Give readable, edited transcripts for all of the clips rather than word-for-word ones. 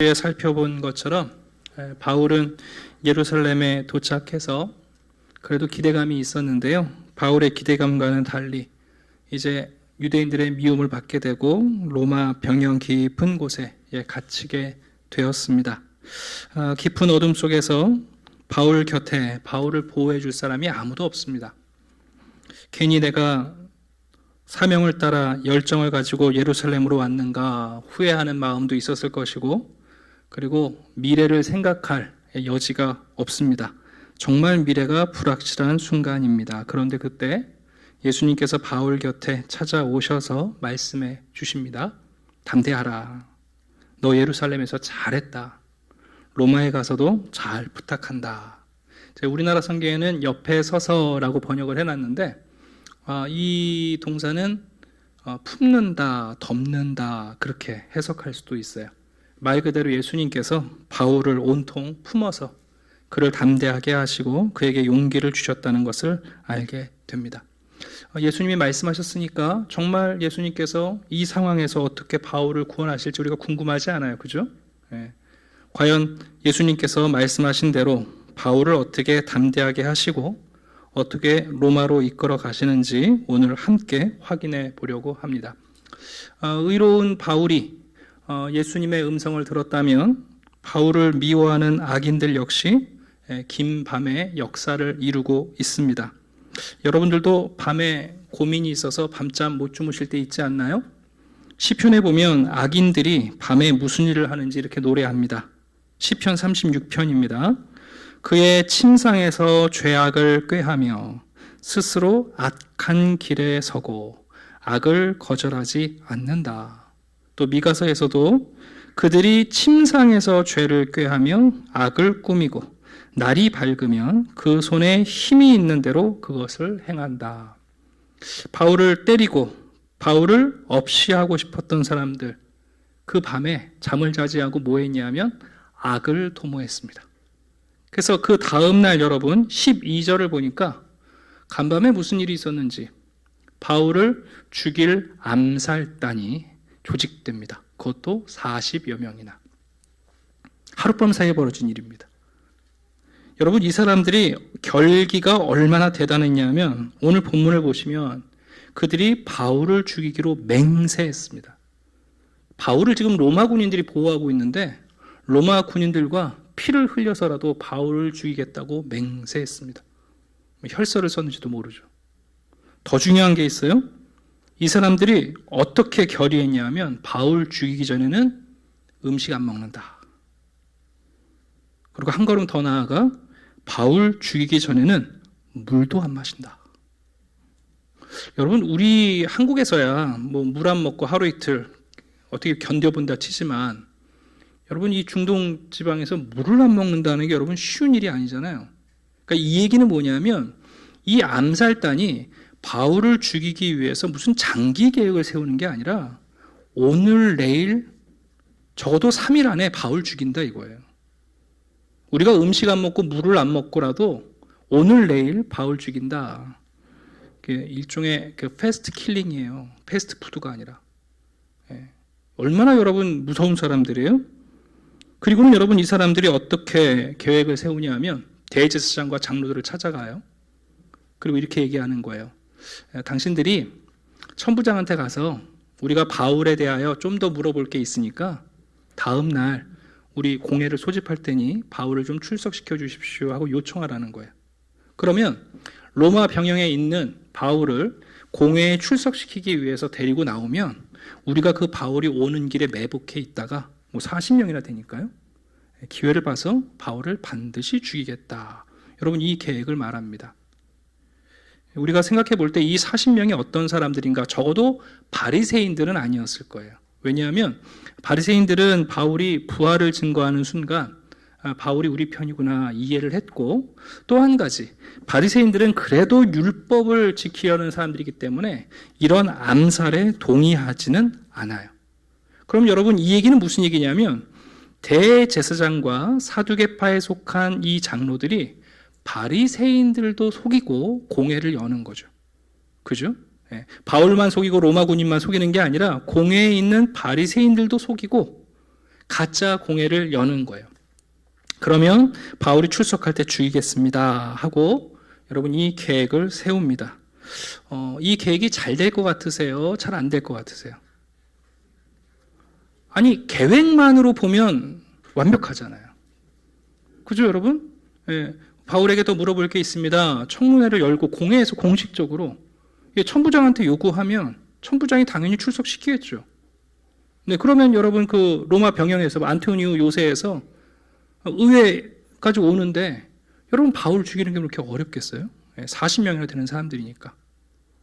살펴본 것처럼 바울은 예루살렘에 도착해서 그래도 기대감이 있었는데요. 바울의 기대감과는 달리 이제 유대인들의 미움을 받게 되고 로마 병영 깊은 곳에 갇히게 되었습니다. 깊은 어둠 속에서 바울 곁에 바울을 보호해 줄 사람이 아무도 없습니다. 괜히 내가 사명을 따라 열정을 가지고 예루살렘으로 왔는가 후회하는 마음도 있었을 것이고, 그리고 미래를 생각할 여지가 없습니다. 정말 미래가 불확실한 순간입니다. 그런데 그때 예수님께서 바울 곁에 찾아오셔서 말씀해 주십니다. 담대하라. 너 예루살렘에서 잘했다. 로마에 가서도 잘 부탁한다. 우리나라 성경에는 옆에 서서라고 번역을 해놨는데, 이 동사는 품는다, 덮는다 그렇게 해석할 수도 있어요. 말 그대로 예수님께서 바울을 온통 품어서 그를 담대하게 하시고 그에게 용기를 주셨다는 것을 알게 됩니다. 예수님이 말씀하셨으니까 정말 예수님께서 이 상황에서 어떻게 바울을 구원하실지 우리가 궁금하지 않아요, 그죠? 과연 예수님께서 말씀하신 대로 바울을 어떻게 담대하게 하시고 어떻게 로마로 이끌어 가시는지 오늘 함께 확인해 보려고 합니다. 의로운 바울이 예수님의 음성을 들었다면 바울을 미워하는 악인들 역시 긴 밤에 역사를 이루고 있습니다. 여러분들도 밤에 고민이 있어서 밤잠 못 주무실 때 있지 않나요? 시편에 보면 악인들이 밤에 무슨 일을 하는지 이렇게 노래합니다. 시편 36편입니다. 그의 침상에서 죄악을 꾀하며 스스로 악한 길에 서고 악을 거절하지 않는다. 또 미가서에서도 그들이 침상에서 죄를 꾀하며 악을 꾸미고 날이 밝으면 그 손에 힘이 있는 대로 그것을 행한다. 바울을 때리고 바울을 없이 하고 싶었던 사람들, 그 밤에 잠을 자지 않고 뭐 했냐면 악을 도모했습니다. 그래서 그 다음날 여러분 12절을 보니까 간밤에 무슨 일이 있었는지 바울을 죽일 암살단이 조직됩니다. 그것도 40여 명이나. 하룻밤 사이에 벌어진 일입니다. 여러분, 이 사람들이 결기가 얼마나 대단했냐면 오늘 본문을 보시면 그들이 바울을 죽이기로 맹세했습니다. 바울을 지금 로마 군인들이 보호하고 있는데 로마 군인들과 피를 흘려서라도 바울을 죽이겠다고 맹세했습니다. 혈서를 썼는지도 모르죠. 더 중요한 게 있어요. 이 사람들이 어떻게 결의했냐면 바울 죽이기 전에는 음식 안 먹는다. 그리고 한 걸음 더 나아가 바울 죽이기 전에는 물도 안 마신다. 여러분, 우리 한국에서야 뭐 물 안 먹고 하루 이틀 어떻게 견뎌본다 치지만 여러분, 이 중동 지방에서 물을 안 먹는다는 게 여러분 쉬운 일이 아니잖아요. 그러니까 이 얘기는 뭐냐면 이 암살단이 바울을 죽이기 위해서 무슨 장기 계획을 세우는 게 아니라 오늘 내일 적어도 3일 안에 바울 죽인다 이거예요. 우리가 음식 안 먹고 물을 안 먹고라도 오늘 내일 바울 죽인다. 일종의 패스트 킬링이에요. 패스트 푸드가 아니라. 얼마나 여러분 무서운 사람들이에요? 그리고는 여러분 이 사람들이 어떻게 계획을 세우냐면 대제사장과 장로들을 찾아가요. 그리고 이렇게 얘기하는 거예요. 당신들이 천부장한테 가서 우리가 바울에 대하여 좀 더 물어볼 게 있으니까 다음 날 우리 공회를 소집할 테니 바울을 좀 출석시켜 주십시오 하고 요청하라는 거예요. 그러면 로마 병영에 있는 바울을 공회에 출석시키기 위해서 데리고 나오면 우리가 그 바울이 오는 길에 매복해 있다가 뭐 40명이나 되니까요. 기회를 봐서 바울을 반드시 죽이겠다. 여러분, 이 계획을 말합니다. 우리가 생각해 볼 때 이 40명이 어떤 사람들인가? 적어도 바리새인들은 아니었을 거예요. 왜냐하면 바리새인들은 바울이 부활을 증거하는 순간 바울이 우리 편이구나 이해를 했고, 또 한 가지 바리새인들은 그래도 율법을 지키려는 사람들이기 때문에 이런 암살에 동의하지는 않아요. 그럼 여러분, 이 얘기는 무슨 얘기냐면 대제사장과 사두개파에 속한 이 장로들이 바리새인들도 속이고 공회를 여는 거죠. 그죠? 바울만 속이고 로마 군인만 속이는 게 아니라 공회에 있는 바리새인들도 속이고 가짜 공회를 여는 거예요. 그러면 바울이 출석할 때 죽이겠습니다 하고 여러분 이 계획을 세웁니다. 이 계획이 잘 될 것 같으세요? 잘 안 될 것 같으세요? 아니, 계획만으로 보면 완벽하잖아요. 그죠, 여러분? 예, 바울에게 더 물어볼 게 있습니다. 청문회를 열고 공회에서 공식적으로 천부장한테 요구하면 천부장이 당연히 출석시키겠죠. 네, 그러면 여러분 그 로마 병영에서 안토니우 요새에서 의회까지 오는데 여러분 바울 죽이는 게 그렇게 어렵겠어요? 40명이나 되는 사람들이니까.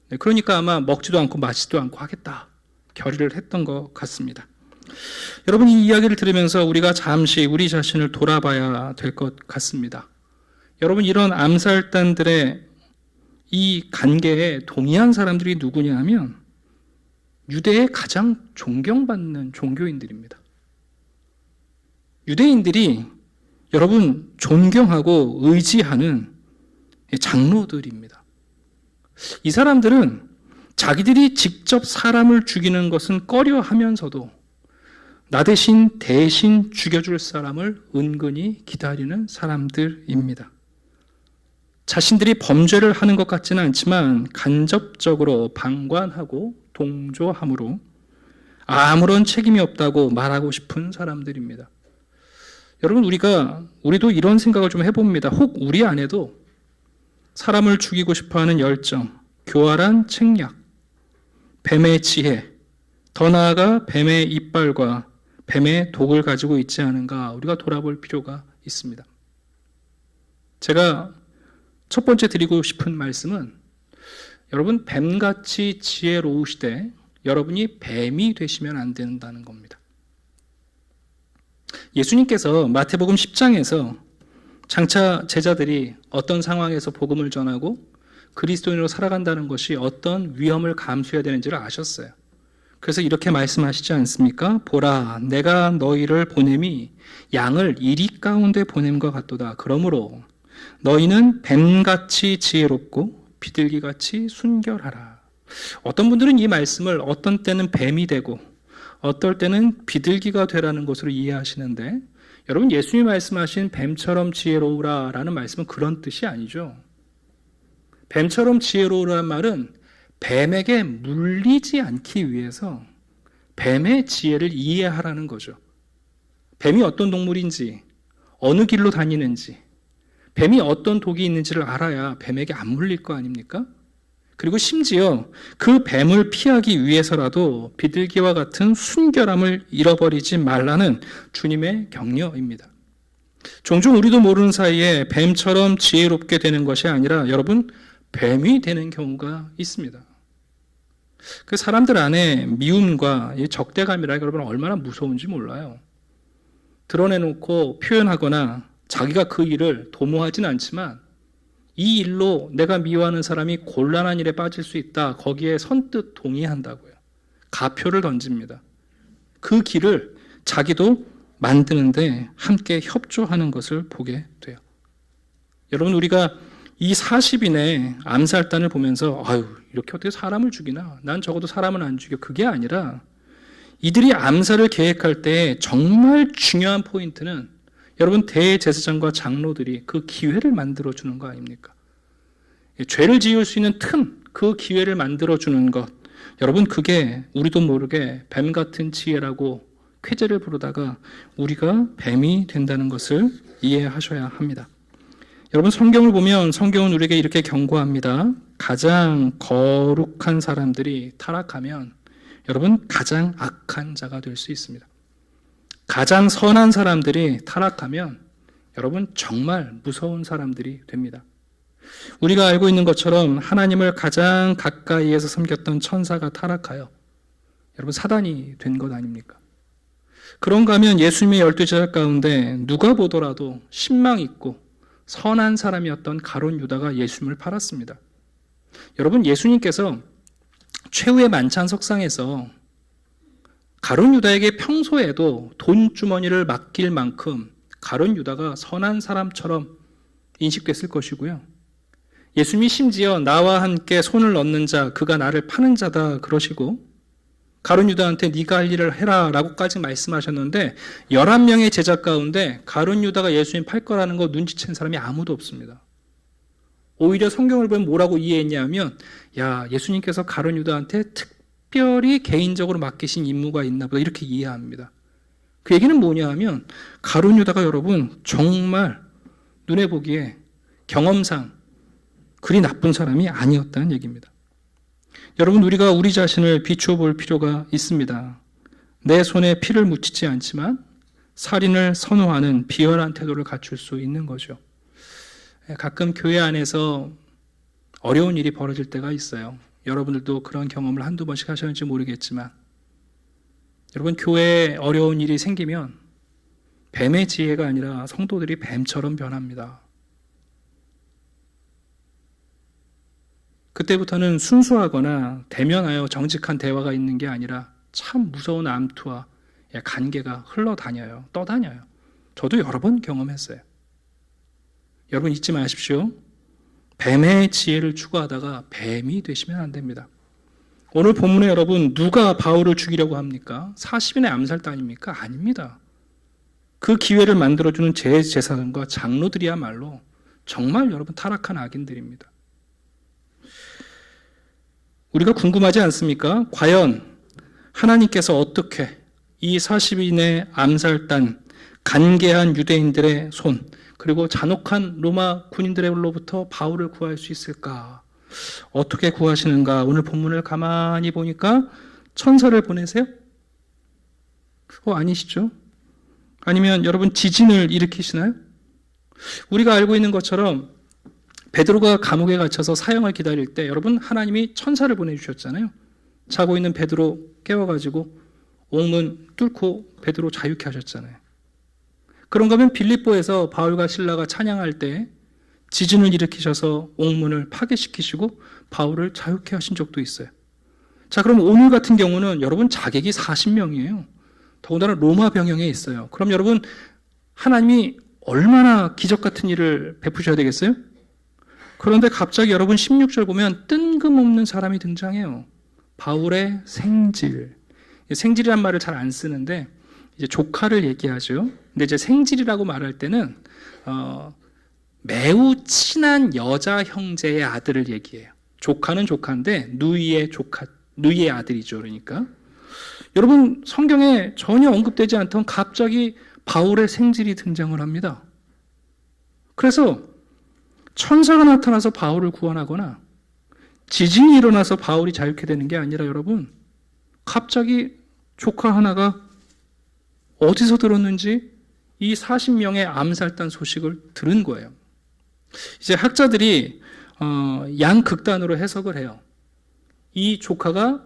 네, 그러니까 아마 먹지도 않고 마시지도 않고 하겠다 결의를 했던 것 같습니다. 여러분 이 이야기를 들으면서 우리가 잠시 우리 자신을 돌아봐야 될 것 같습니다. 여러분 이런 암살단들의 이 관계에 동의한 사람들이 누구냐 하면 유대의 가장 존경받는 종교인들입니다. 유대인들이 여러분 존경하고 의지하는 장로들입니다. 이 사람들은 자기들이 직접 사람을 죽이는 것은 꺼려 하면서도 나 대신 죽여줄 사람을 은근히 기다리는 사람들입니다. 자신들이 범죄를 하는 것 같지는 않지만 간접적으로 방관하고 동조함으로 아무런 책임이 없다고 말하고 싶은 사람들입니다. 여러분 우리도 이런 생각을 좀 해봅니다. 혹 우리 안에도 사람을 죽이고 싶어하는 열정, 교활한 책략, 뱀의 지혜, 더 나아가 뱀의 이빨과 뱀의 독을 가지고 있지 않은가 우리가 돌아볼 필요가 있습니다. 제가 첫 번째 드리고 싶은 말씀은 여러분 뱀같이 지혜로우시되 여러분이 뱀이 되시면 안 된다는 겁니다. 예수님께서 마태복음 10장에서 장차 제자들이 어떤 상황에서 복음을 전하고 그리스도인으로 살아간다는 것이 어떤 위험을 감수해야 되는지를 아셨어요. 그래서 이렇게 말씀하시지 않습니까? 보라, 내가 너희를 보냄이 양을 이리 가운데 보냄과 같도다. 그러므로 너희는 뱀같이 지혜롭고 비둘기같이 순결하라. 어떤 분들은 이 말씀을 어떤 때는 뱀이 되고 어떨 때는 비둘기가 되라는 것으로 이해하시는데 여러분 예수님이 말씀하신 뱀처럼 지혜로우라 라는 말씀은 그런 뜻이 아니죠. 뱀처럼 지혜로우라는 말은 뱀에게 물리지 않기 위해서 뱀의 지혜를 이해하라는 거죠. 뱀이 어떤 동물인지, 어느 길로 다니는지, 뱀이 어떤 독이 있는지를 알아야 뱀에게 안 물릴 거 아닙니까? 그리고 심지어 그 뱀을 피하기 위해서라도 비둘기와 같은 순결함을 잃어버리지 말라는 주님의 격려입니다. 종종 우리도 모르는 사이에 뱀처럼 지혜롭게 되는 것이 아니라 여러분 뱀이 되는 경우가 있습니다. 그 사람들 안에 미움과 적대감이라 여러분 얼마나 무서운지 몰라요. 드러내놓고 표현하거나 자기가 그 일을 도모하진 않지만 이 일로 내가 미워하는 사람이 곤란한 일에 빠질 수 있다. 거기에 선뜻 동의한다고요. 가표를 던집니다. 그 길을 자기도 만드는데 함께 협조하는 것을 보게 돼요. 여러분 우리가 이 40인의 암살단을 보면서 아유 이렇게 어떻게 사람을 죽이나? 난 적어도 사람은 안 죽여. 그게 아니라 이들이 암살을 계획할 때 정말 중요한 포인트는 여러분 대제사장과 장로들이 그 기회를 만들어주는 거 아닙니까? 죄를 지을 수 있는 틈, 그 기회를 만들어주는 것. 여러분 그게 우리도 모르게 뱀 같은 지혜라고 쾌재를 부르다가 우리가 뱀이 된다는 것을 이해하셔야 합니다. 여러분 성경을 보면 성경은 우리에게 이렇게 경고합니다. 가장 거룩한 사람들이 타락하면 여러분 가장 악한 자가 될 수 있습니다. 가장 선한 사람들이 타락하면 여러분 정말 무서운 사람들이 됩니다. 우리가 알고 있는 것처럼 하나님을 가장 가까이에서 섬겼던 천사가 타락하여 여러분 사단이 된 것 아닙니까? 그런가 하면 예수님의 12제자 가운데 누가 보더라도 신망 있고 선한 사람이었던 가룟 유다가 예수님을 팔았습니다. 여러분 예수님께서 최후의 만찬 석상에서 가룟 유다에게 평소에도 돈주머니를 맡길 만큼 가룟 유다가 선한 사람처럼 인식됐을 것이고요. 예수님이 심지어 나와 함께 손을 넣는 자, 그가 나를 파는 자다 그러시고 가룟 유다한테 네가 할 일을 해라 라고까지 말씀하셨는데 11명의 제자 가운데 가룟 유다가 예수님 팔 거라는 거 눈치챈 사람이 아무도 없습니다. 오히려 성경을 보면 뭐라고 이해했냐면 야, 예수님께서 가룟 유다한테 특별히 개인적으로 맡기신 임무가 있나 보다 이렇게 이해합니다. 그 얘기는 뭐냐 하면 가룟 유다가 여러분 정말 눈에 보기에 경험상 그리 나쁜 사람이 아니었다는 얘기입니다. 여러분, 우리가 우리 자신을 비추어 볼 필요가 있습니다. 내 손에 피를 묻히지 않지만 살인을 선호하는 비열한 태도를 갖출 수 있는 거죠. 가끔 교회 안에서 어려운 일이 벌어질 때가 있어요. 여러분들도 그런 경험을 한두 번씩 하셨는지 모르겠지만 여러분, 교회에 어려운 일이 생기면 뱀의 지혜가 아니라 성도들이 뱀처럼 변합니다. 그때부터는 순수하거나 대면하여 정직한 대화가 있는 게 아니라 참 무서운 암투와 간계가 흘러다녀요. 떠다녀요. 저도 여러 번 경험했어요. 여러분 잊지 마십시오. 뱀의 지혜를 추구하다가 뱀이 되시면 안 됩니다. 오늘 본문에 여러분 누가 바울을 죽이려고 합니까? 40인의 암살단입니까? 아닙니다. 그 기회를 만들어주는 제사장과 장로들이야말로 정말 여러분 타락한 악인들입니다. 우리가 궁금하지 않습니까? 과연 하나님께서 어떻게 이 40인의 암살단, 간계한 유대인들의 손, 그리고 잔혹한 로마 군인들로부터 바울을 구할 수 있을까? 어떻게 구하시는가? 오늘 본문을 가만히 보니까 천사를 보내세요? 아니시죠? 아니면 여러분 지진을 일으키시나요? 우리가 알고 있는 것처럼 베드로가 감옥에 갇혀서 사형을 기다릴 때 여러분 하나님이 천사를 보내주셨잖아요. 자고 있는 베드로 깨워가지고 옥문 뚫고 베드로 자유케 하셨잖아요. 그런가 하면 빌립보에서 바울과 실라가 찬양할 때 지진을 일으키셔서 옥문을 파괴시키시고 바울을 자유케 하신 적도 있어요. 자, 그럼 오늘 같은 경우는 여러분 자객이 40명이에요. 더군다나 로마 병영에 있어요. 그럼 여러분 하나님이 얼마나 기적 같은 일을 베푸셔야 되겠어요? 그런데 갑자기 여러분 16절 보면 뜬금없는 사람이 등장해요. 바울의 생질. 생질이란 말을 잘 안 쓰는데 이제 조카를 얘기하죠. 근데 이제 생질이라고 말할 때는 매우 친한 여자 형제의 아들을 얘기해요. 조카는 조카인데 누이의 조카, 누이의 아들이죠. 그러니까 여러분 성경에 전혀 언급되지 않던 갑자기 바울의 생질이 등장을 합니다. 그래서 천사가 나타나서 바울을 구원하거나 지진이 일어나서 바울이 자유케 되는 게 아니라 여러분 갑자기 조카 하나가 어디서 들었는지 이 40명의 암살단 소식을 들은 거예요. 이제 학자들이 양극단으로 해석을 해요. 이 조카가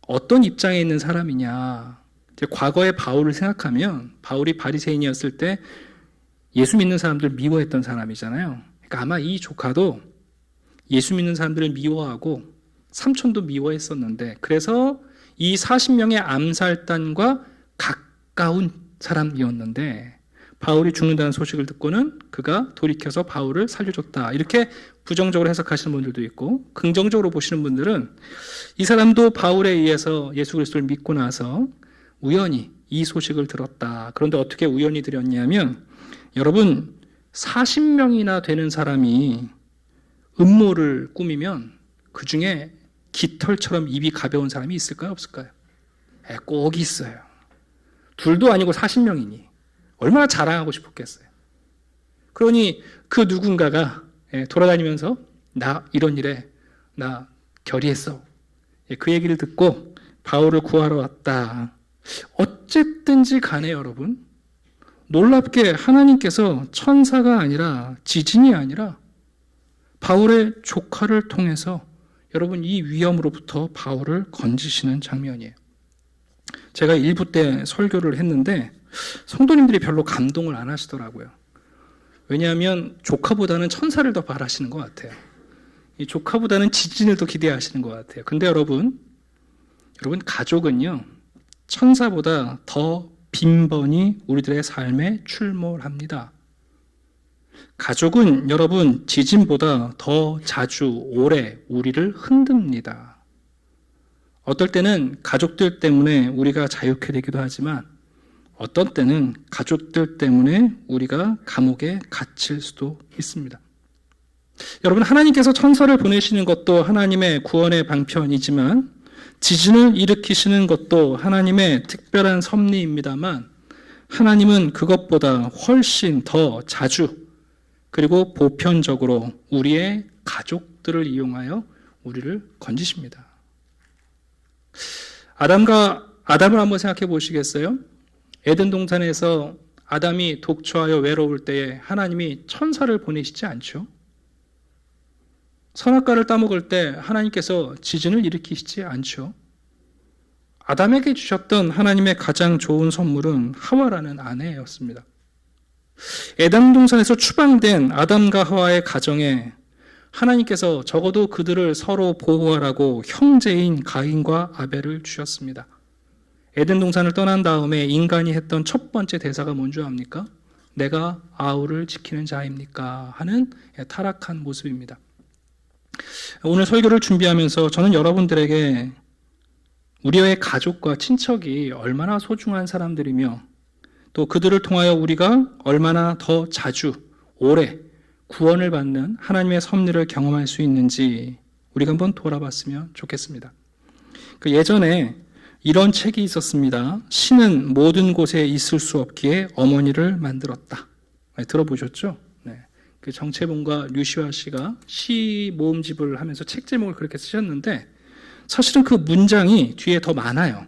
어떤 입장에 있는 사람이냐. 이제 과거의 바울을 생각하면 바울이 바리새인이었을 때 예수 믿는 사람들 미워했던 사람이잖아요. 그러니까 아마 이 조카도 예수 믿는 사람들을 미워하고 삼촌도 미워했었는데 그래서 이 40명의 암살단과 가까운 사람이었는데 바울이 죽는다는 소식을 듣고는 그가 돌이켜서 바울을 살려줬다. 이렇게 부정적으로 해석하시는 분들도 있고 긍정적으로 보시는 분들은 이 사람도 바울에 의해서 예수 그리스도를 믿고 나서 우연히 이 소식을 들었다. 그런데 어떻게 우연히 들었냐면 여러분 40명이나 되는 사람이 음모를 꾸미면 그 중에 깃털처럼 입이 가벼운 사람이 있을까요? 없을까요? 꼭 있어요. 둘도 아니고 40명이니 얼마나 자랑하고 싶었겠어요. 그러니 그 누군가가 돌아다니면서 나 이런 일에 나 결의했어. 그 얘기를 듣고 바울을 구하러 왔다. 어쨌든지 간에 여러분 놀랍게 하나님께서 천사가 아니라 지진이 아니라 바울의 조카를 통해서 여러분 이 위험으로부터 바울을 건지시는 장면이에요. 제가 일부 때 설교를 했는데 성도님들이 별로 감동을 안 하시더라고요. 왜냐하면 조카보다는 천사를 더 바라시는 것 같아요. 이 조카보다는 지진을 더 기대하시는 것 같아요. 근데 여러분 가족은요 천사보다 더 빈번히 우리들의 삶에 출몰합니다. 가족은 여러분 지진보다 더 자주 오래 우리를 흔듭니다. 어떨 때는 가족들 때문에 우리가 자유케 되기도 하지만 어떤 때는 가족들 때문에 우리가 감옥에 갇힐 수도 있습니다. 여러분, 하나님께서 천사를 보내시는 것도 하나님의 구원의 방편이지만 지진을 일으키시는 것도 하나님의 특별한 섭리입니다만 하나님은 그것보다 훨씬 더 자주 그리고 보편적으로 우리의 가족들을 이용하여 우리를 건지십니다. 아담을 한번 생각해 보시겠어요? 에덴 동산에서 아담이 독초하여 외로울 때에 하나님이 천사를 보내시지 않죠? 선악과를 따먹을 때 하나님께서 지진을 일으키시지 않죠? 아담에게 주셨던 하나님의 가장 좋은 선물은 하와라는 아내였습니다. 에덴 동산에서 추방된 아담과 하와의 가정에 하나님께서 적어도 그들을 서로 보호하라고 형제인 가인과 아벨을 주셨습니다. 에덴 동산을 떠난 다음에 인간이 했던 첫 번째 대사가 뭔지 압니까? 내가 아우를 지키는 자입니까? 하는 타락한 모습입니다. 오늘 설교를 준비하면서 저는 여러분들에게 우리의 가족과 친척이 얼마나 소중한 사람들이며 또 그들을 통하여 우리가 얼마나 더 자주 오래 구원을 받는 하나님의 섭리를 경험할 수 있는지 우리가 한번 돌아봤으면 좋겠습니다. 예전에 이런 책이 있었습니다. 신은 모든 곳에 있을 수 없기에 어머니를 만들었다. 들어보셨죠? 네. 그 정채봉과 류시화 씨가 시 모음집을 하면서 책 제목을 그렇게 쓰셨는데 사실은 그 문장이 뒤에 더 많아요.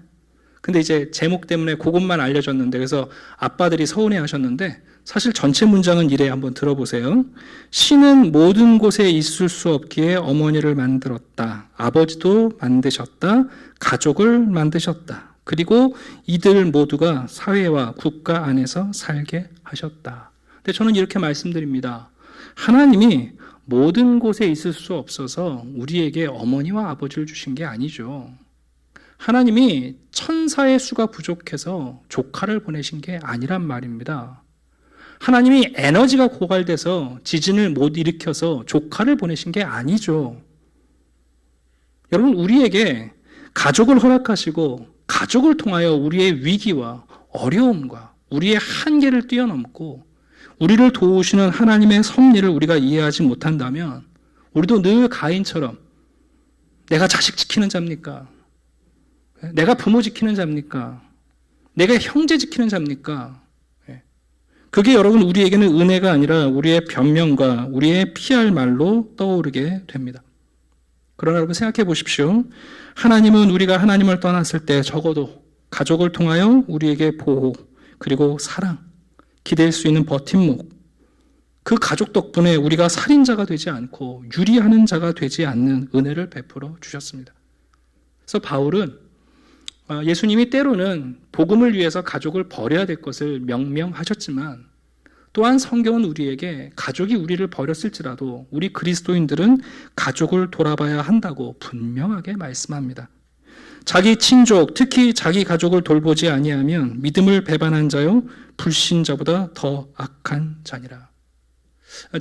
근데 이제 제목 때문에 그것만 알려졌는데 그래서 아빠들이 서운해 하셨는데 사실 전체 문장은 이래 한번 들어보세요. 신은 모든 곳에 있을 수 없기에 어머니를 만들었다. 아버지도 만드셨다. 가족을 만드셨다. 그리고 이들 모두가 사회와 국가 안에서 살게 하셨다. 근데 저는 이렇게 말씀드립니다. 하나님이 모든 곳에 있을 수 없어서 우리에게 어머니와 아버지를 주신 게 아니죠. 하나님이 천사의 수가 부족해서 조카를 보내신 게 아니란 말입니다. 하나님이 에너지가 고갈돼서 지진을 못 일으켜서 조카를 보내신 게 아니죠. 여러분, 우리에게 가족을 허락하시고 가족을 통하여 우리의 위기와 어려움과 우리의 한계를 뛰어넘고 우리를 도우시는 하나님의 섭리를 우리가 이해하지 못한다면 우리도 늘 가인처럼 내가 자식 지키는 자입니까? 내가 부모 지키는 자입니까? 내가 형제 지키는 자입니까? 그게 여러분 우리에게는 은혜가 아니라 우리의 변명과 우리의 피할 말로 떠오르게 됩니다. 그러나 여러분 생각해 보십시오. 하나님은 우리가 하나님을 떠났을 때 적어도 가족을 통하여 우리에게 보호 그리고 사랑, 기댈 수 있는 버팀목, 그 가족 덕분에 우리가 살인자가 되지 않고 유리하는 자가 되지 않는 은혜를 베풀어 주셨습니다. 그래서 바울은 예수님이 때로는 복음을 위해서 가족을 버려야 될 것을 명명하셨지만 또한 성경은 우리에게 가족이 우리를 버렸을지라도 우리 그리스도인들은 가족을 돌아봐야 한다고 분명하게 말씀합니다. 자기 친족, 특히 자기 가족을 돌보지 아니하면 믿음을 배반한 자요 불신자보다 더 악한 자니라.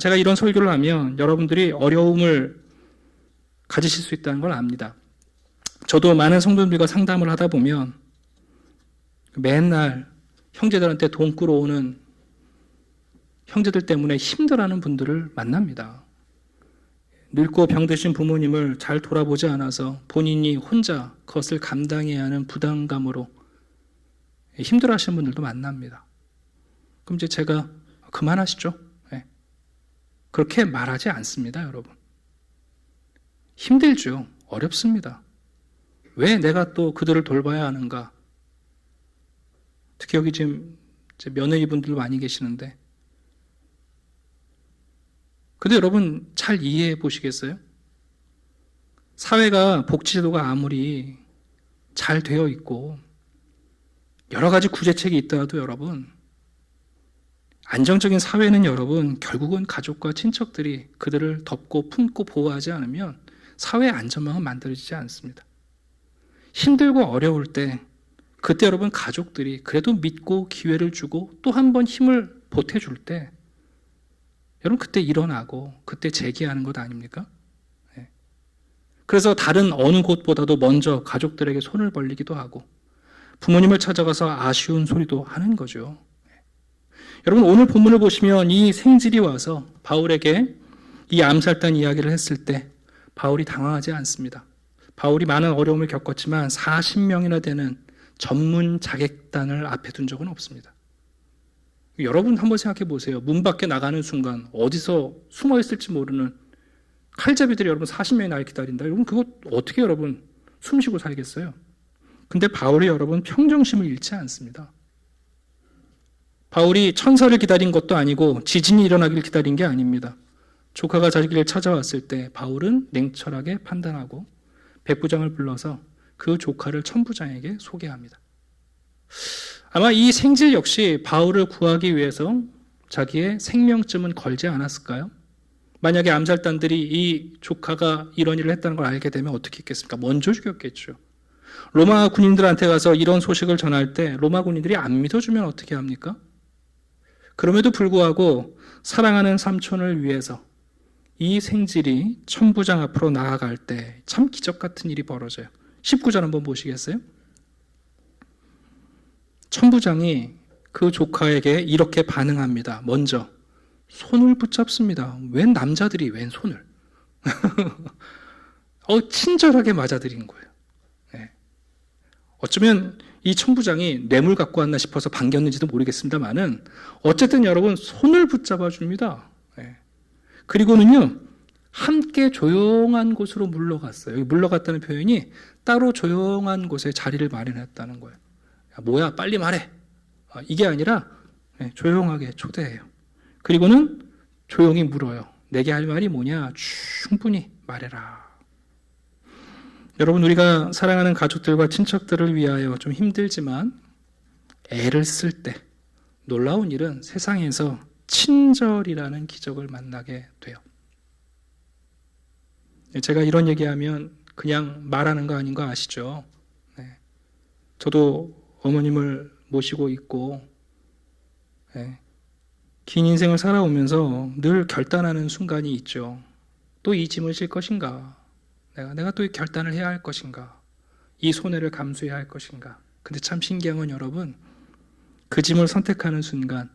제가 이런 설교를 하면 여러분들이 어려움을 가지실 수 있다는 걸 압니다. 저도 많은 성도들과 상담을 하다 보면 맨날 형제들한테 돈 끌어오는 형제들 때문에 힘들어하는 분들을 만납니다. 늙고 병드신 부모님을 잘 돌아보지 않아서 본인이 혼자 그것을 감당해야 하는 부담감으로 힘들어하시는 분들도 만납니다. 그럼 이제 제가 그만하시죠. 네. 그렇게 말하지 않습니다, 여러분. 힘들죠. 어렵습니다. 왜 내가 또 그들을 돌봐야 하는가? 특히 여기 지금 며느리분들 많이 계시는데 근데 여러분 잘 이해해 보시겠어요? 사회가 복지제도가 아무리 잘 되어 있고 여러 가지 구제책이 있더라도 여러분 안정적인 사회는 여러분 결국은 가족과 친척들이 그들을 덮고 품고 보호하지 않으면 사회의 안전망은 만들어지지 않습니다. 힘들고 어려울 때 그때 여러분 가족들이 그래도 믿고 기회를 주고 또 한 번 힘을 보태줄 때 여러분 그때 일어나고 그때 재기하는 것 아닙니까? 네. 그래서 다른 어느 곳보다도 먼저 가족들에게 손을 벌리기도 하고 부모님을 찾아가서 아쉬운 소리도 하는 거죠. 여러분, 오늘 본문을 보시면 이 생질이 와서 바울에게 이 암살단 이야기를 했을 때 바울이 당황하지 않습니다. 바울이 많은 어려움을 겪었지만 40명이나 되는 전문 자객단을 앞에 둔 적은 없습니다. 여러분 한번 생각해 보세요. 문 밖에 나가는 순간 어디서 숨어 있을지 모르는 칼잡이들이 여러분 40명이 날 기다린다. 여러분 그거 어떻게 여러분 숨쉬고 살겠어요? 근데 바울이 여러분 평정심을 잃지 않습니다. 바울이 천사를 기다린 것도 아니고 지진이 일어나길 기다린 게 아닙니다. 조카가 자기를 찾아왔을 때 바울은 냉철하게 판단하고 백부장을 불러서 그 조카를 천부장에게 소개합니다. 아마 이 생질 역시 바울을 구하기 위해서 자기의 생명쯤은 걸지 않았을까요? 만약에 암살단들이 이 조카가 이런 일을 했다는 걸 알게 되면 어떻게 했겠습니까? 먼저 죽였겠죠. 로마 군인들한테 가서 이런 소식을 전할 때 로마 군인들이 안 믿어주면 어떻게 합니까? 그럼에도 불구하고 사랑하는 삼촌을 위해서 이 생질이 천부장 앞으로 나아갈 때 참 기적 같은 일이 벌어져요. 19절 한번 보시겠어요? 천부장이 그 조카에게 이렇게 반응합니다. 먼저 손을 붙잡습니다. 웬 남자들이 웬 손을? 친절하게 맞아들인 거예요. 네. 어쩌면 이 천부장이 뇌물 갖고 왔나 싶어서 반겼는지도 모르겠습니다만은 어쨌든 여러분 손을 붙잡아 줍니다. 네. 그리고는요 함께 조용한 곳으로 물러갔어요. 여기 물러갔다는 표현이 따로 조용한 곳에 자리를 마련했다는 거예요. 야, 뭐야 빨리 말해. 이게 아니라 조용하게 초대해요. 그리고는 조용히 물어요. 내게 할 말이 뭐냐? 충분히 말해라. 여러분 우리가 사랑하는 가족들과 친척들을 위하여 좀 힘들지만 애를 쓸 때 놀라운 일은 세상에서 친절이라는 기적을 만나게 돼요. 제가 이런 얘기하면 그냥 말하는 거 아닌 거 아시죠? 네. 저도 어머님을 모시고 있고 긴 인생을 살아오면서 늘 결단하는 순간이 있죠. 또 이 짐을 질 것인가? 내가 또 결단을 해야 할 것인가? 이 손해를 감수해야 할 것인가? 근데 참 신기한 건 여러분 그 짐을 선택하는 순간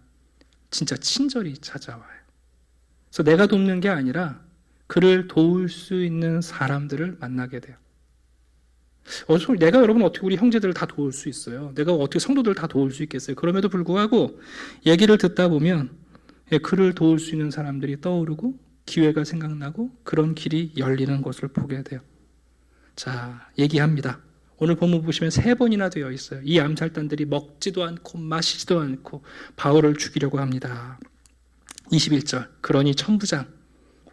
진짜 친절이 찾아와요. 그래서 내가 돕는 게 아니라 그를 도울 수 있는 사람들을 만나게 돼요. 내가 여러분 어떻게 우리 형제들을 다 도울 수 있어요? 내가 어떻게 성도들을 다 도울 수 있겠어요? 그럼에도 불구하고 얘기를 듣다 보면 그를 도울 수 있는 사람들이 떠오르고 기회가 생각나고 그런 길이 열리는 것을 보게 돼요. 자, 얘기합니다. 오늘 본문 보시면 3번이나 되어 있어요. 이 암살단들이 먹지도 않고 마시지도 않고 바울을 죽이려고 합니다. 21절 그러니 천부장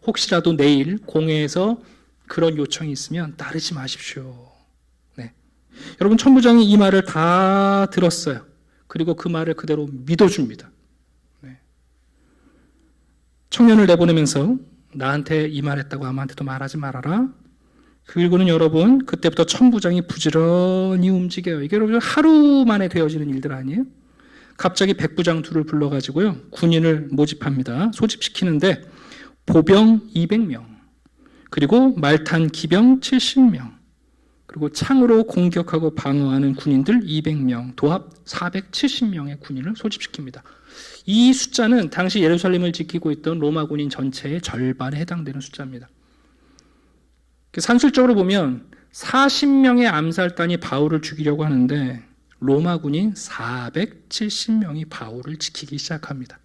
혹시라도 내일 공회에서 그런 요청이 있으면 따르지 마십시오. 네. 여러분 천부장이 이 말을 다 들었어요. 그리고 그 말을 그대로 믿어줍니다. 네. 청년을 내보내면서 나한테 이 말했다고 아무한테도 말하지 말아라. 그리고는 여러분 그때부터 천부장이 부지런히 움직여요. 이게 여러분 하루 만에 되어지는 일들 아니에요? 갑자기 백부장 둘을 불러가지고요 군인을 모집합니다. 소집시키는데 보병 200명 그리고 말탄 기병 70명 그리고 창으로 공격하고 방어하는 군인들 200명 도합 470명의 군인을 소집시킵니다. 이 숫자는 당시 예루살렘을 지키고 있던 로마 군인 전체의 절반에 해당되는 숫자입니다. 산술적으로 보면 40명의 암살단이 바울을 죽이려고 하는데 로마 군인 470명이 바울을 지키기 시작합니다.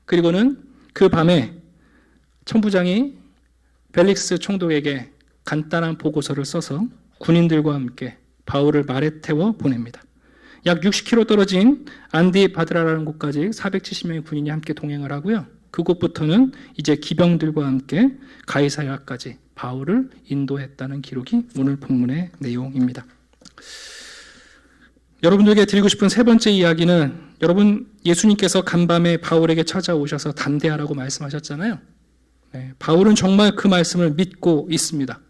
그리고는 그 밤에 천부장이 벨릭스 총독에게 간단한 보고서를 써서 군인들과 함께 바울을 말에 태워 보냅니다. 약 60km 떨어진 안디바드라라는 곳까지 470명의 군인이 함께 동행을 하고요. 그곳부터는 이제 기병들과 함께 가이사랴까지 바울을 인도했다는 기록이 오늘 본문의 내용입니다. 여러분들에게 드리고 싶은 3번째 이야기는 여러분 예수님께서 간밤에 바울에게 찾아오셔서 담대하라고 말씀하셨잖아요. 네, 바울은 정말 그 말씀을 믿고 있습니다.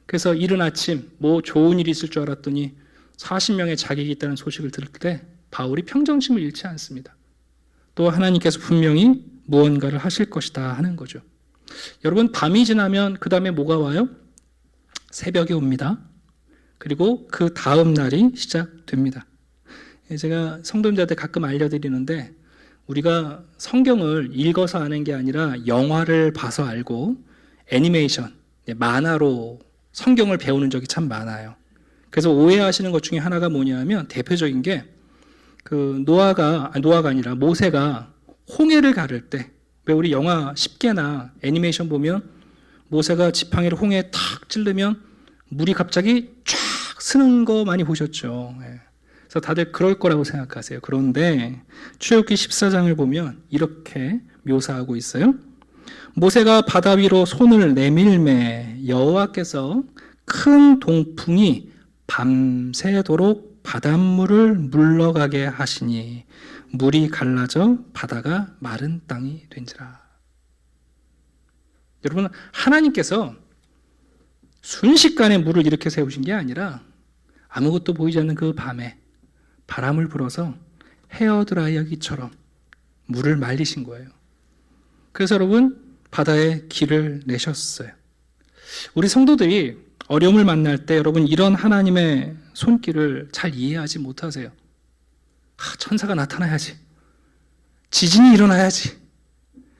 그래서 이른 아침 좋은 일이 있을 줄 알았더니 40명의 자객이 있다는 소식을 들을 때 바울이 평정심을 잃지 않습니다. 또 하나님께서 분명히 무언가를 하실 것이다 하는 거죠. 여러분 밤이 지나면 그 다음에 뭐가 와요? 새벽이 옵니다. 그리고 그 다음 날이 시작됩니다. 제가 성도님들한테 가끔 알려드리는데 우리가 성경을 읽어서 아는 게 아니라 영화를 봐서 알고 애니메이션, 만화로 성경을 배우는 적이 참 많아요. 그래서 오해하시는 것 중에 하나가 뭐냐면 대표적인 게 그 노아가 아니라 모세가 홍해를 가를 때 왜 우리 영화 10개나 애니메이션 보면 모세가 지팡이를 홍해에 탁 찌르면 물이 갑자기 쫙 쓰는 거 많이 보셨죠. 그래서 다들 그럴 거라고 생각하세요. 그런데 출애굽기 14장을 보면 이렇게 묘사하고 있어요. 모세가 바다 위로 손을 내밀매 여호와께서 큰 동풍이 밤새도록 바닷물을 물러가게 하시니 물이 갈라져 바다가 마른 땅이 된지라. 여러분, 하나님께서 순식간에 물을 이렇게 세우신 게 아니라 아무것도 보이지 않는 그 밤에 바람을 불어서 헤어드라이어기처럼 물을 말리신 거예요. 그래서 여러분, 바다에 길을 내셨어요. 우리 성도들이 어려움을 만날 때 여러분 이런 하나님의 손길을 잘 이해하지 못하세요. 천사가 나타나야지. 지진이 일어나야지.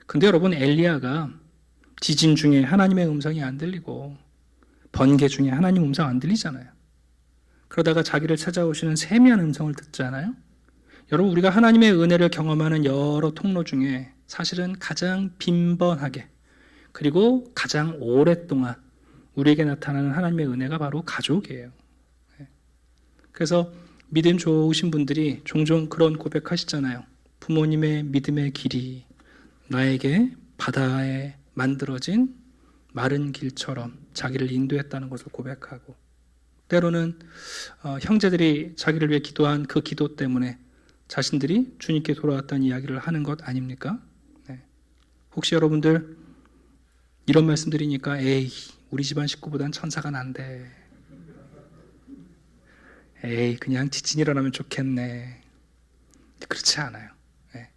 근데 여러분, 엘리야가 지진 중에 하나님의 음성이 안 들리고 번개 중에 하나님 음성 안 들리잖아요. 그러다가 자기를 찾아오시는 세미한 음성을 듣잖아요. 여러분, 우리가 하나님의 은혜를 경험하는 여러 통로 중에 사실은 가장 빈번하게 그리고 가장 오랫동안 우리에게 나타나는 하나님의 은혜가 바로 가족이에요. 그래서 믿음 좋으신 분들이 종종 그런 고백하시잖아요. 부모님의 믿음의 길이 나에게 바다에 만들어진 마른 길처럼 자기를 인도했다는 것을 고백하고, 때로는 형제들이 자기를 위해 기도한 그 기도 때문에 자신들이 주님께 돌아왔다는 이야기를 하는 것 아닙니까? 네. 혹시 여러분들 이런 말씀 드리니까 에이, 우리 집안 식구보단 천사가 난데, 에이, 그냥 지진이 일어나면 좋겠네. 그렇지 않아요. 네.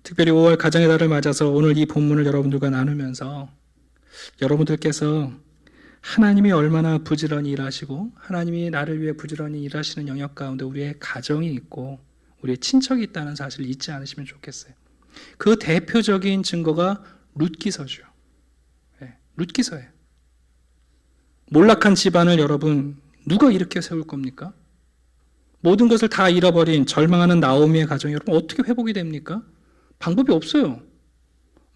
특별히 5월 가정의 달을 맞아서 오늘 이 본문을 여러분들과 나누면서 여러분들께서 하나님이 얼마나 부지런히 일하시고 하나님이 나를 위해 부지런히 일하시는 영역 가운데 우리의 가정이 있고 우리의 친척이 있다는 사실을 잊지 않으시면 좋겠어요. 그 대표적인 증거가 룻기서죠. 네, 룻기서예요. 몰락한 집안을 여러분 누가 일으켜 세울 겁니까? 모든 것을 다 잃어버린 절망하는 나오미의 가정이 여러분 어떻게 회복이 됩니까? 방법이 없어요.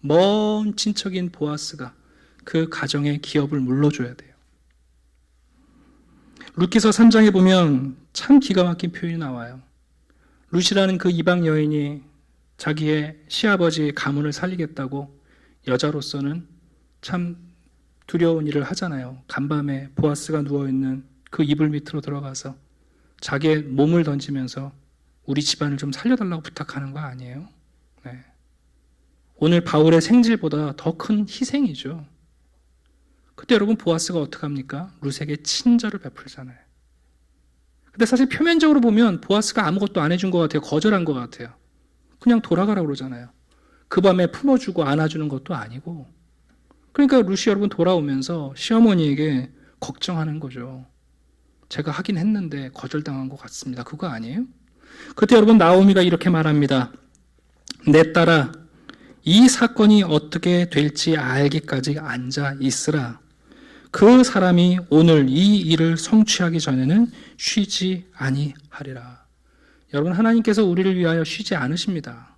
먼 친척인 보아스가 그 가정의 기업을 물러줘야 돼요. 룻기서 3장에 보면 참 기가 막힌 표현이 나와요. 룻이라는 그 이방 여인이 자기의 시아버지 가문을 살리겠다고 여자로서는 참 두려운 일을 하잖아요. 간밤에 보아스가 누워있는 그 이불 밑으로 들어가서 자기의 몸을 던지면서 우리 집안을 좀 살려달라고 부탁하는 거 아니에요? 네. 오늘 바울의 생질보다 더 큰 희생이죠. 그때 여러분 보아스가 어떡합니까? 룻에게 친절을 베풀잖아요. 근데 사실 표면적으로 보면 보아스가 아무것도 안 해준 것 같아요. 거절한 것 같아요. 그냥 돌아가라고 그러잖아요. 그 밤에 품어주고 안아주는 것도 아니고. 그러니까 룻이 여러분 돌아오면서 시어머니에게 걱정하는 거죠. 제가 하긴 했는데 거절당한 것 같습니다. 그거 아니에요? 그때 여러분 나오미가 이렇게 말합니다. 내 딸아, 이 사건이 어떻게 될지 알기까지 앉아 있으라. 그 사람이 오늘 이 일을 성취하기 전에는 쉬지 아니하리라. 여러분, 하나님께서 우리를 위하여 쉬지 않으십니다.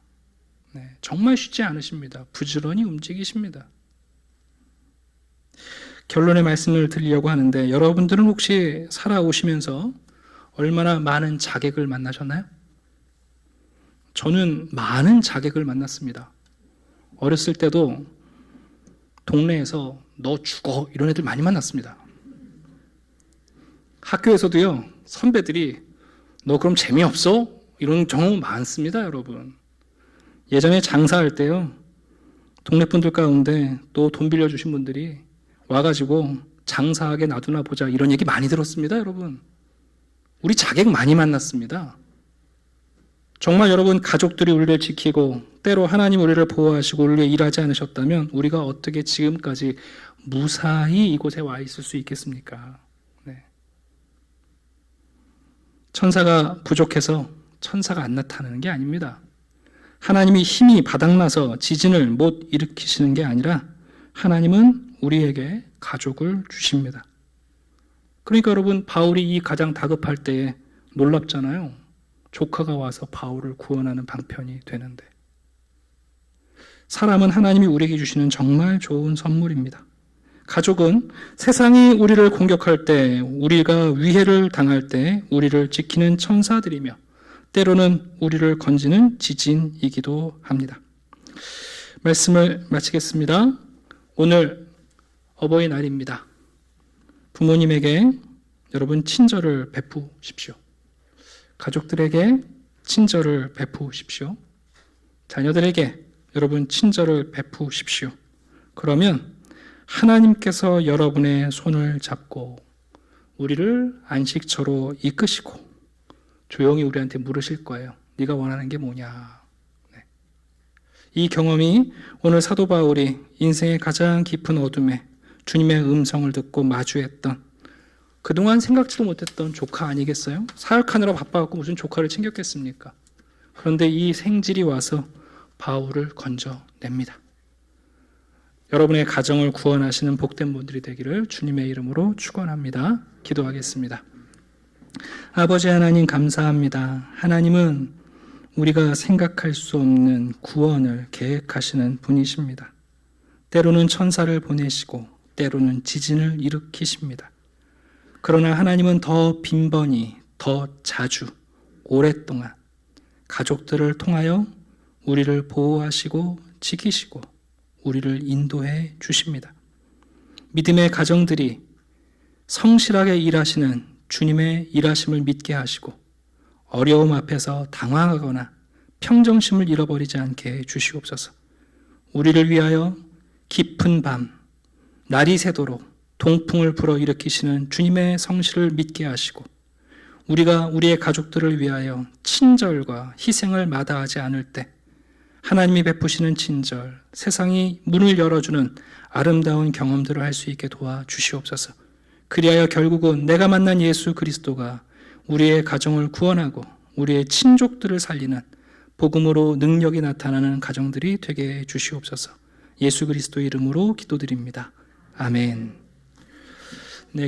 네, 정말 쉬지 않으십니다. 부지런히 움직이십니다. 결론의 말씀을 드리려고 하는데, 여러분들은 혹시 살아오시면서 얼마나 많은 자객을 만나셨나요? 저는 많은 자객을 만났습니다. 어렸을 때도 동네에서 너 죽어 이런 애들 많이 만났습니다. 학교에서도요, 선배들이 너 그럼 재미없어? 이런 경우 많습니다, 여러분. 예전에 장사할 때요, 동네 분들 가운데 또 돈 빌려주신 분들이 와가지고 장사하게 놔두나 보자 이런 얘기 많이 들었습니다, 여러분. 우리 자객 많이 만났습니다. 정말 여러분 가족들이 우리를 지키고 때로 하나님 우리를 보호하시고 우리를 일하지 않으셨다면 우리가 어떻게 지금까지 무사히 이곳에 와 있을 수 있겠습니까? 네. 천사가 부족해서 천사가 안 나타나는 게 아닙니다. 하나님이 힘이 바닥나서 지진을 못 일으키시는 게 아니라 하나님은 우리에게 가족을 주십니다. 그러니까 여러분, 바울이 이 가장 다급할 때에 놀랍잖아요. 조카가 와서 바울을 구원하는 방편이 되는데. 사람은 하나님이 우리에게 주시는 정말 좋은 선물입니다. 가족은 세상이 우리를 공격할 때, 우리가 위해를 당할 때 우리를 지키는 천사들이며 때로는 우리를 건지는 지진이기도 합니다. 말씀을 마치겠습니다. 오늘 어버이날입니다. 부모님에게 여러분 친절을 베푸십시오. 가족들에게 친절을 베푸십시오. 자녀들에게 여러분 친절을 베푸십시오. 그러면 하나님께서 여러분의 손을 잡고 우리를 안식처로 이끄시고 조용히 우리한테 물으실 거예요. 네가 원하는 게 뭐냐? 네. 이 경험이 오늘 사도 바울이 인생의 가장 깊은 어둠에 주님의 음성을 듣고 마주했던, 그동안 생각지도 못했던 조카 아니겠어요? 사역하느라 바빠갖고 무슨 조카를 챙겼겠습니까? 그런데 이 생질이 와서 바울을 건져냅니다. 여러분의 가정을 구원하시는 복된 분들이 되기를 주님의 이름으로 축원합니다. 기도하겠습니다. 아버지 하나님, 감사합니다. 하나님은 우리가 생각할 수 없는 구원을 계획하시는 분이십니다. 때로는 천사를 보내시고 때로는 지진을 일으키십니다. 그러나 하나님은 더 빈번히, 더 자주, 오랫동안 가족들을 통하여 우리를 보호하시고 지키시고 우리를 인도해 주십니다. 믿음의 가정들이 성실하게 일하시는 주님의 일하심을 믿게 하시고 어려움 앞에서 당황하거나 평정심을 잃어버리지 않게 해 주시옵소서. 우리를 위하여 깊은 밤, 날이 새도록 동풍을 불어일으키시는 주님의 성실을 믿게 하시고 우리가 우리의 가족들을 위하여 친절과 희생을 마다하지 않을 때 하나님이 베푸시는 친절, 세상이 문을 열어주는 아름다운 경험들을 할 수 있게 도와주시옵소서. 그리하여 결국은 내가 만난 예수 그리스도가 우리의 가정을 구원하고 우리의 친족들을 살리는 복음으로 능력이 나타나는 가정들이 되게 해 주시옵소서. 예수 그리스도 이름으로 기도드립니다. 아멘.